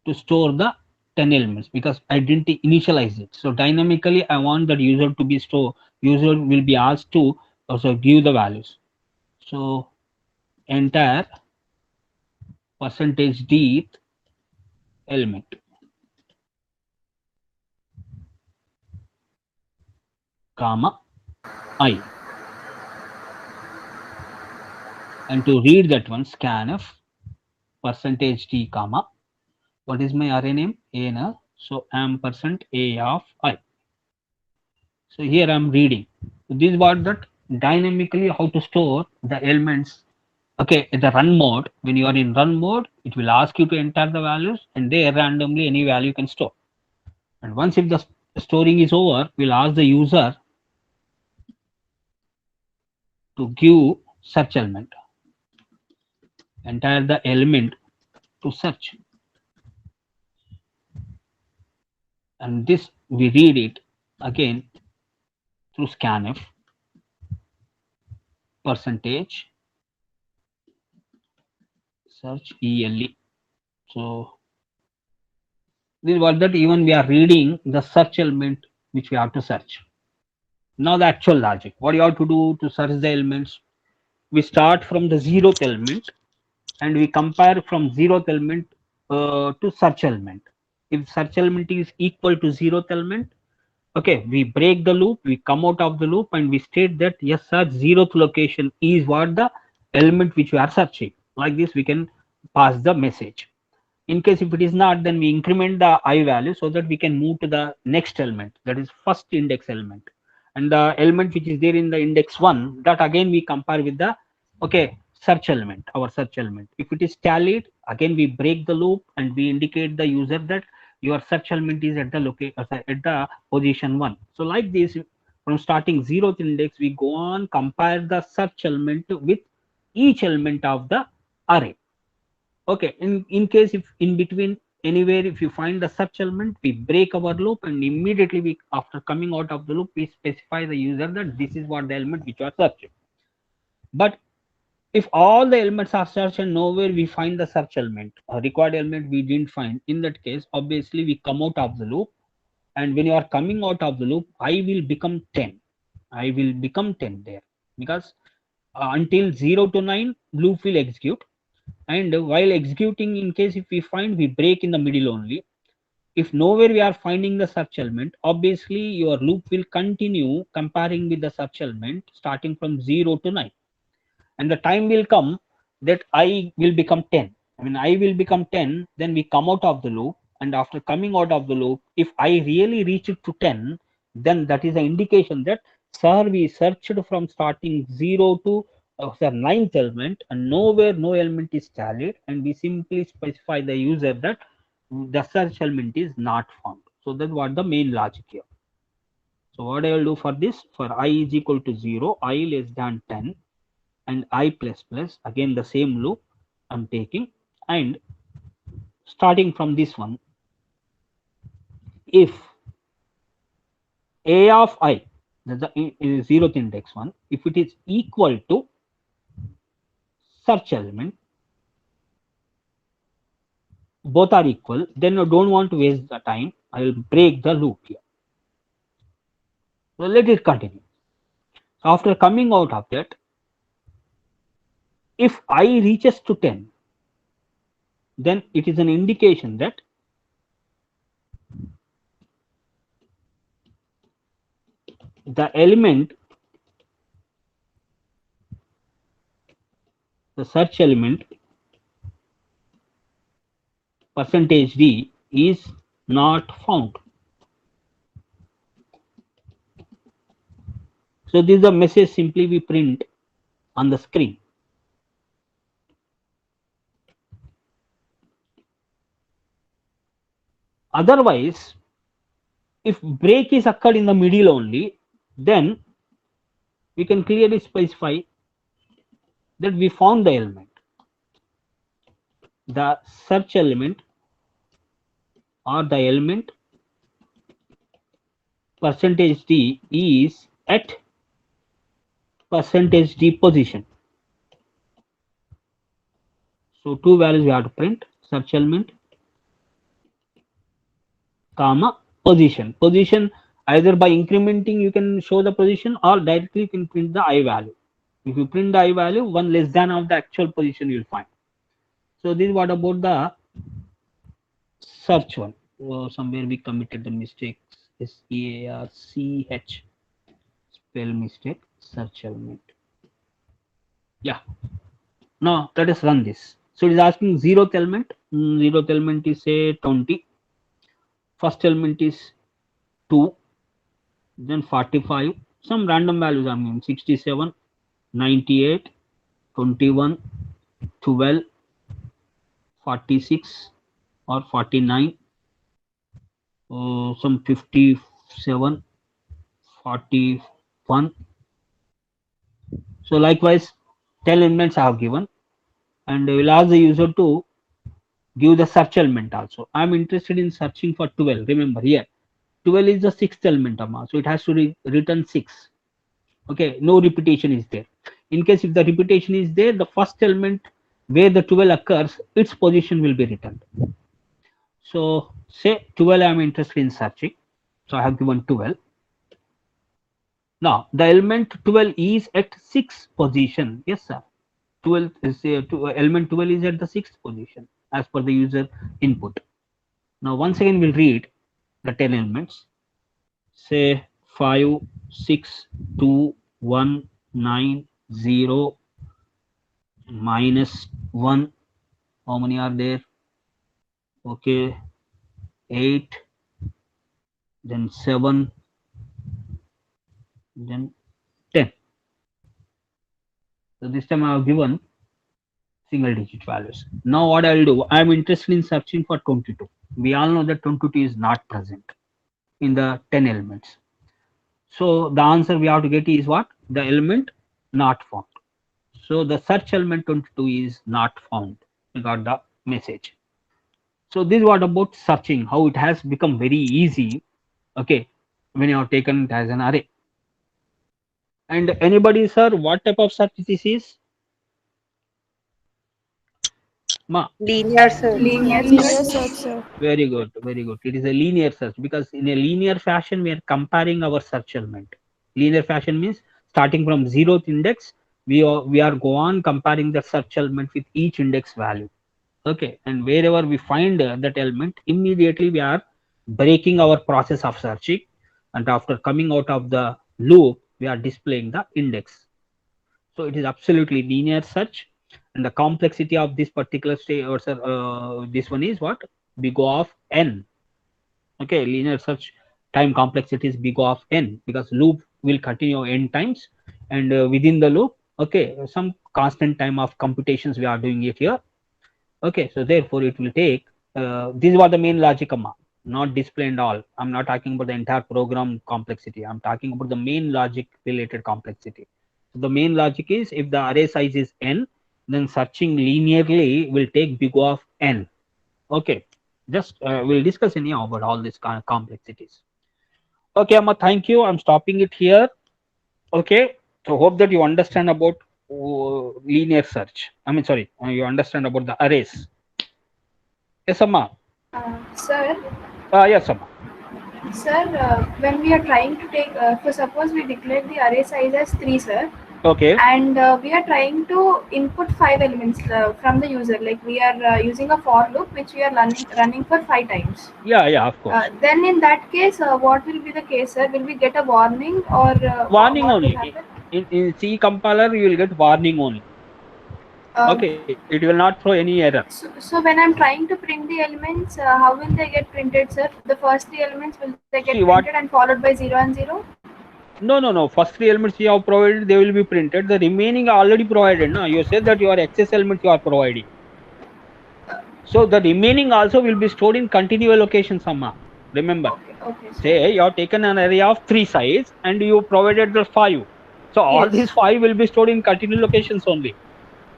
to store the 10 elements because I didn't initialize it. So dynamically I want that user to be user will be asked to also give the values. So entire percentage d element comma I, and to read that one, scanf percentage d comma, what is my array name? A, so ampersand A of I. So here I'm reading. This is what that dynamically how to store the elements. Okay, in the run mode, when you are in run mode, it will ask you to enter the values, and there randomly any value you can store. And once if the storing is over, we'll ask the user to give search element, enter the element to search, and this we read it again through scanf percentage search ele. So this is what that even we are reading the search element which we have to search. Now the actual logic, what you have to do to search the elements, we start from the 0th element and we compare from 0th element to search element. If search element is equal to 0th element, okay, we break the loop, we come out of the loop, and we state that yes, search 0th location is what the element which we are searching. Like this we can pass the message. In case if it is not, then we increment the I value so that we can move to the next element, that is first index element, and the element which is there in the index 1, that again we compare with the search element, our search element. If it is tallied, again we break the loop and we indicate the user that your search element is at the at the position 1. So like this, from starting 0th index, we go on compare the search element with each element of the array. Okay, in case if in between anywhere if you find the search element, we break our loop, and immediately we, after coming out of the loop, we specify the user that this is what the element which you are searching. But if all the elements are searched and nowhere we find the search element, a required element we didn't find, in that case obviously we come out of the loop, and when you are coming out of the loop, I will become 10. I will become 10 there, because until 0 to 9 loop will execute, and while executing, in case if we find, we break in the middle only. If nowhere we are finding the search element, obviously your loop will continue comparing with the search element starting from 0 to 9, and the time will come that I will become 10. I mean, I will become 10, then we come out of the loop, and after coming out of the loop, if I really reach it to 10, then that is an indication that sir, we searched from starting 0 to ninth element, and nowhere no element is tallied, and we simply specify the user that the search element is not found. So that's what the main logic here. So what I will do for this, for I is equal to 0, I less than 10 and I plus plus, again the same loop I'm taking, and starting from this one, if A of I, that's the is 0th index one, if it is equal to search element, both are equal, then I don't want to waste the time, I will break the loop here. So let it continue. So after coming out of that, if I reaches to 10, then it is an indication that the element, the search element percentage D is not found. So this is a message simply we print on the screen. Otherwise, if break is occurred in the middle only, then we can clearly specify that we found the element. The search element or the element percentage D is at percentage D position. So two values we have to print, search element comma position. Position, either by incrementing you can show the position, or directly you can print the I value. If you print the I value, one less than of the actual position you will find. So this is what about the search one. Oh, somewhere we committed the mistake. SEARCH, spell mistake, search element. Yeah. Now let us run this. So it is asking 0th element. 0th element is say 20. First element is 2. Then 45. Some random values I mean 67, 98, 21, 12, 46 or 49. Some 57, 41. So likewise 10 elements I have given, and I will ask the user to give the search element also. I am interested in searching for 12. Remember here 12 is the 6th element amount, so it has to return 6. Okay, no repetition is there. In case if the repetition is there, the first element where the 12 occurs, its position will be returned. So say 12 I am interested in searching, so I have given 12. Now the element 12 is at 6th position. Yes sir, 12 is element 12 is at the 6th position as per the user input. Now once again we'll read the 10 elements. Say 5, 6, 2, 1, 9, 0, minus 1. How many are there? Okay, 8, then 7, then 10. So this time I have given single digit values. Now what I will do, I am interested in searching for 22. We all know that 22 is not present in the 10 elements. So the answer we have to get is what? The element not found. So the search element 22 is not found. We got the message. So this is what about searching, how it has become very easy. Okay, when you have taken it as an array. And anybody, sir, what type of search this is? Ma. Linear search. Linear search, sir. Very good, very good. It is a linear search, because in a linear fashion we are comparing our search element. Linear fashion means starting from 0th index, we are go on comparing the search element with each index value. Okay, and wherever we find that element, immediately we are breaking our process of searching, and after coming out of the loop we are displaying the index. So it is absolutely linear search, and the complexity of this particular state, or this one is what? Big O of n. Okay, linear search time complexity is big O of n, because loop will continue n times, and within the loop, okay, some constant time of computations we are doing it here. Okay, so therefore it will take, this is what the main logic not display and all. I'm not talking about the entire program complexity. I'm talking about the main logic related complexity. So the main logic is if the array size is n, then searching linearly will take big O of n. Okay, just we'll discuss anyhow about all these kind of complexities. Okay, Amma, thank you. I'm stopping it here. Okay, so hope that you understand about linear search. I mean, sorry, you understand about the arrays. Yes, Amma. Sir, Yes, Amma. when we are trying to take, for suppose we declare the array size as 3, sir, Okay. and we are trying to input 5 elements from the user, like we are using a for loop which we are running for 5 times. Yeah, of course. Then in that case, what will be the case, sir? Will we get a warning or Warning what will only. happen? In C compiler, you will get warning only. Okay, it will not throw any error. So when I'm trying to print the elements, how will they get printed, sir? The first 3 elements, will they get printed and followed by 0 and 0? No. First 3 elements you have provided, they will be printed. The remaining are already provided. No, you said that your excess elements you are providing. So the remaining also will be stored in continual location, Amma. Remember. Okay. Say you have taken an array of 3 size and you provided the 5. So all these 5 will be stored in continual locations only.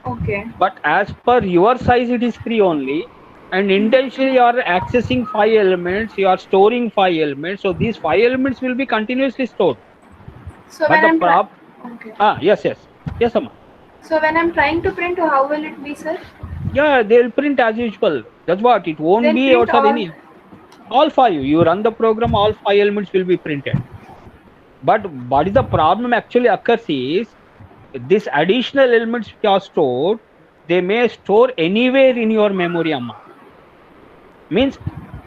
Okay. But as per your size, it is 3 only. And intentionally you are accessing 5 elements, you are storing 5 elements. So these 5 elements will be continuously stored. So But when the yes, Amma. So when I'm trying to print, how will it be, sir? Yeah, they will print as usual. That's what it won't They'll be print outside any. All 5. You run the program, all 5 elements will be printed. But what is the problem actually occurs is these additional elements which are stored, they may store anywhere in your memory, Amma. Means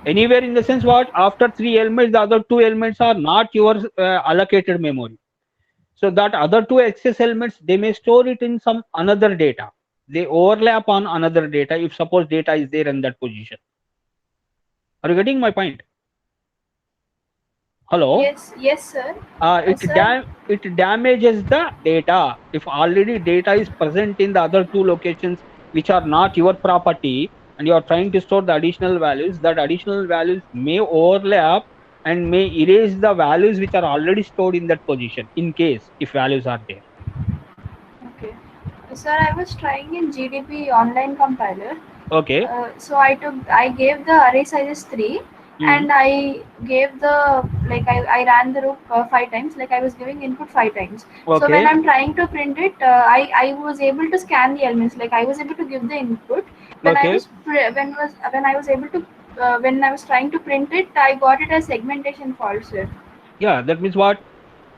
anywhere in the sense what? After 3 elements, the other 2 elements are not your allocated memory. So that other 2 excess elements, they may store it in some another data. They overlap on another data if suppose data is there in that position. Are you getting my point? Hello? Yes, sir. It damages the data. If already data is present in the other 2 locations which are not your property and you are trying to store the additional values, that additional values may overlap and may erase the values which are already stored in that position in case if values are there. Okay. Sir, I was trying in GDP online compiler. Okay. So I gave the array size as 3 and I gave the, like I ran the loop 5 times, like I was giving input 5 times. Okay. So when I'm trying to print it, I was able to scan the elements, like I was able to give the input. When I was trying to print it, I got it as segmentation fault, sir. Yeah, that means what?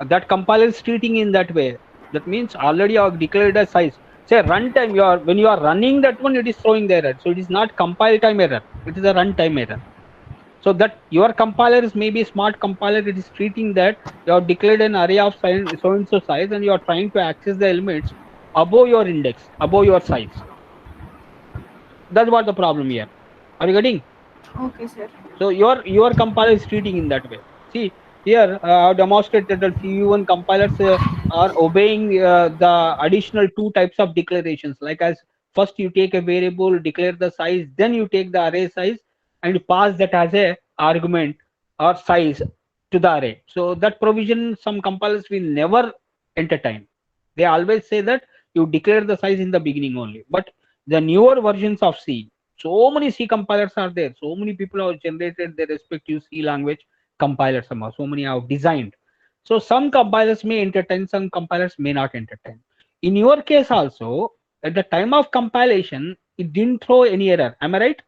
That compiler is treating in that way. That means already you have declared a size. Say runtime, when you are running that one, it is throwing the error. So it is not compile time error. It is a runtime error. So that your compiler is maybe a smart compiler. It is treating that you have declared an array of so and so size, and you are trying to access the elements above your index, above your size. That's what the problem here. Are you getting? Okay, sir. So your compiler is treating in that way. See here, I have demonstrated that CU1 compilers are obeying the additional 2 types of declarations. Like as first you take a variable, declare the size, then you take the array size and pass that as a argument or size to the array. So that provision some compilers will never entertain. They always say that you declare the size in the beginning only. But the newer versions of C, so many C compilers are there. So many people have generated their respective C language compilers. So many have designed. So some compilers may entertain, some compilers may not entertain. In your case also, at the time of compilation, it didn't throw any error. Am I right?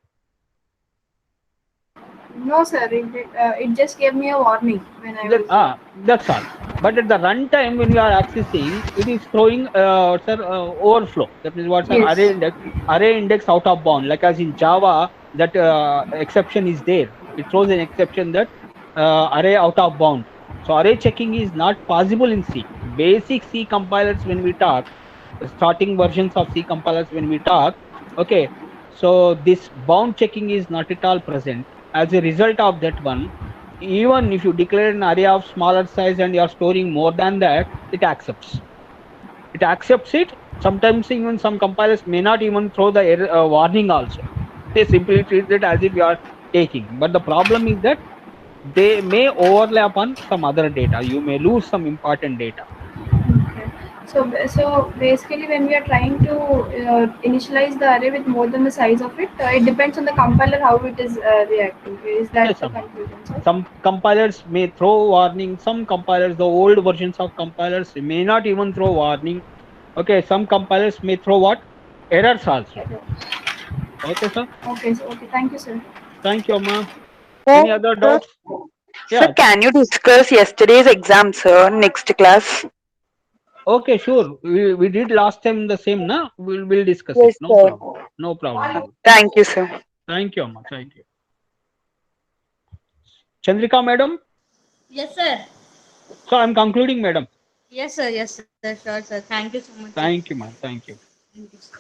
No, sir. It just gave me a warning when I was. That's all. But at the runtime, when you are accessing, it is throwing overflow. That means what's array index out of bound. Like as in Java, that exception is there. It throws an exception that array out of bound. So array checking is not possible in C. Basic C compilers when we talk, starting versions of C compilers when we talk, okay. So this bound checking is not at all present. As a result of that one, even if you declare an array of smaller size and you are storing more than that, it accepts. It accepts it. Sometimes even some compilers may not even throw the error, warning also. They simply treat it as if you are taking, but the problem is that they may overlap on some other data. You may lose some important data. Okay. So basically, when we are trying to initialize the array with more than the size of it, it depends on the compiler how it is reacting. Is that Yes, the Amma. conclusion, sir? Some compilers may throw warning. Some compilers, the old versions of compilers, may not even throw warning. Okay, some compilers may throw what? Errors also. Okay, sir. Okay. So okay. Thank you, sir. Thank you, Amma. Sir, Any other doubts? sir, Yeah. can you discuss yesterday's exam, sir, next class? Okay, sure. We did last time the same, na? We'll discuss it. Yes, No sir. problem. No problem. Thank you, sir. Thank you, Amma. Thank you. Chandrika, madam. Yes, sir. So I'm concluding, madam. Yes, sir. Yes, sir. Sure, sir. Thank you so much, sir. Thank you, ma'am. Thank you. Thank you, sir.